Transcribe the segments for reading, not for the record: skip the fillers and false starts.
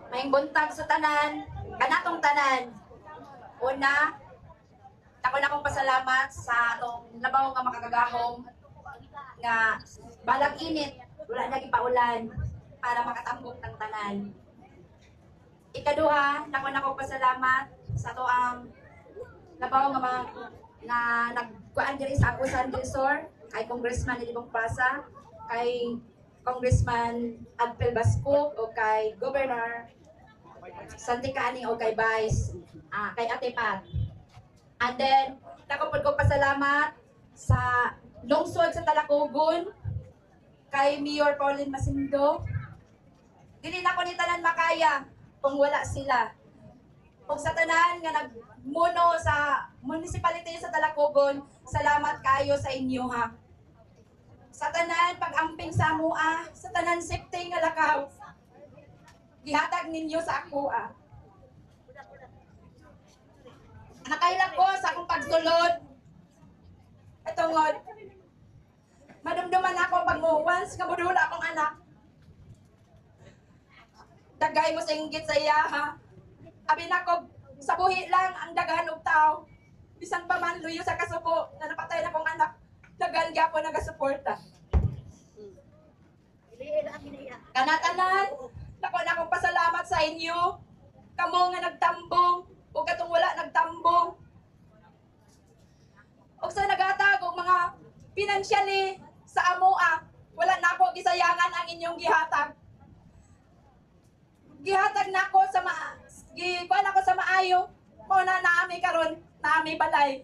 May buntag sa tanan, kanatong tanan. Una, ako na akong pasalamat sa atong labaw nga makakagahom nga balag init, wala na gipaulan para makatambok ng tanan. Ikaduha, ako na akong pasalamat sa to ang labaw nga nga nagkuan diri sa Agusan del Sur kay Congressman Nilibong Pasa, kay Congressman Adpel Basco o kay Governor Santi Cani o kay Vice kay Ate Pat. And then, nakapod ko pasalamat sa lungsod sa Talacogon kay Mayor Pauline Masindo. Dili na ko ni tanan makaya kung wala sila. Kung sa tanan nga nagmuno sa municipality sa Talacogon, salamat kayo sa inyo ha. Sa tanan pag-amping sa mua, sa tanan safety nga lakaw, gihatag ninyo sa ako Nakailang ko sa akong pagsulod. Ito ngod. Madumduman ako pag mo once nga modula akong anak. Dagay mo sa inggit sa iya ha. Abi na ko sa buhi lang ang daghan og tao. Bisan pa man luyo sa kasubo na napatay na kong anak. Daghan gyapon nagasuporta. Kanatanan, nako na akong pasalamat sa inyo. Kamo nga nagtambong, o katong wala nagtambong. O sa nagatag og mga financially sa amoa, wala na ako gisayangan ang inyong gihatag. Gihatag na ako sa gikuan ako sa maayo. Mo na naami karon, naami balay.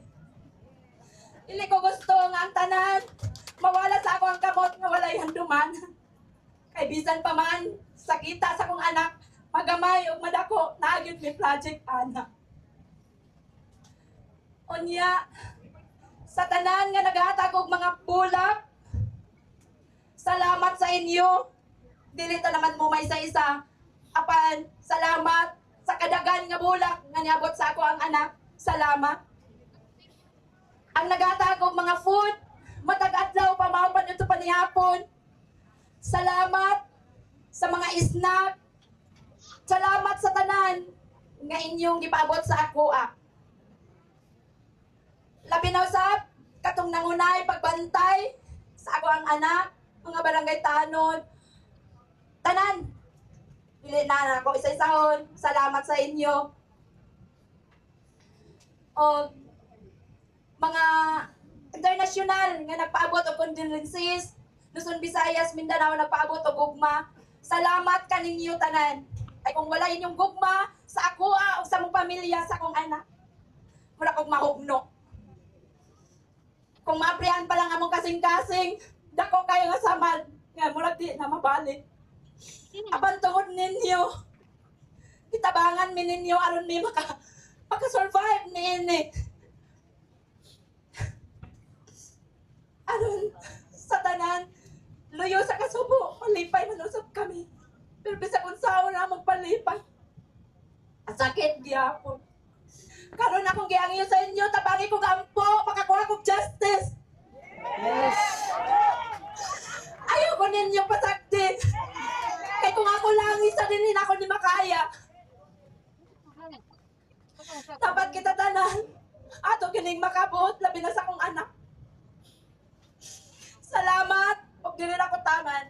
Dili ko gusto nga ang tanan mawala sa ako ang kamot nga walay handuman. Kay bisan pa man sakita sa kong anak, magamay o madako, naagyon may project anak. Unya, sa tanan nga naghatag og mga bulak, salamat sa inyo. Dili ta naman mo may isa-isa. Apan, salamat sa kadagan nga bulak nga niabot sa ako ang anak. Salamat. Ang naghatag og mga food, matag adlaw pa maupan ito pa nihapon. Salamat sa mga snack. Salamat sa tanan nga inyong gipaabot sa ako Labi na usab katong nangunay pagbantay sa ako ang anak, mga barangay tanod. Tanan. Dili na ako isa-isahon. Salamat sa inyo. O mga international nga nagpaabot og condolences, Luzon, Visayas, Mindanao nagpaabot og gugma. Salamat kaninyo tanan. Ay kung wala inyong gugma sa ako o sa mong pamilya, sa akong anak, wala kong mahugno. Kung maaprihan pa lang among kasing-kasing, dako kayo nga samad, nga mula di na mabalik. Apan tungod ninyo, itabangan mi ninyo aron mi maka-survive ni ini. Aron sa tanan, luyo sa kasubo, malipay manusap kami. Pero bisa kung saan na mong palipay. Ang sakit gyapon. Karon akong giangyo sa inyo, tabangi ko gampo, makakuha kong justice. Yes. Ayaw ko ninyo pasaktin. Kaya kung ako lang, isa din ako ni makaya. Dapat kita tanan. Ato kining makabuot, labi na sa kong anak. Salamat, huwag din ako taman.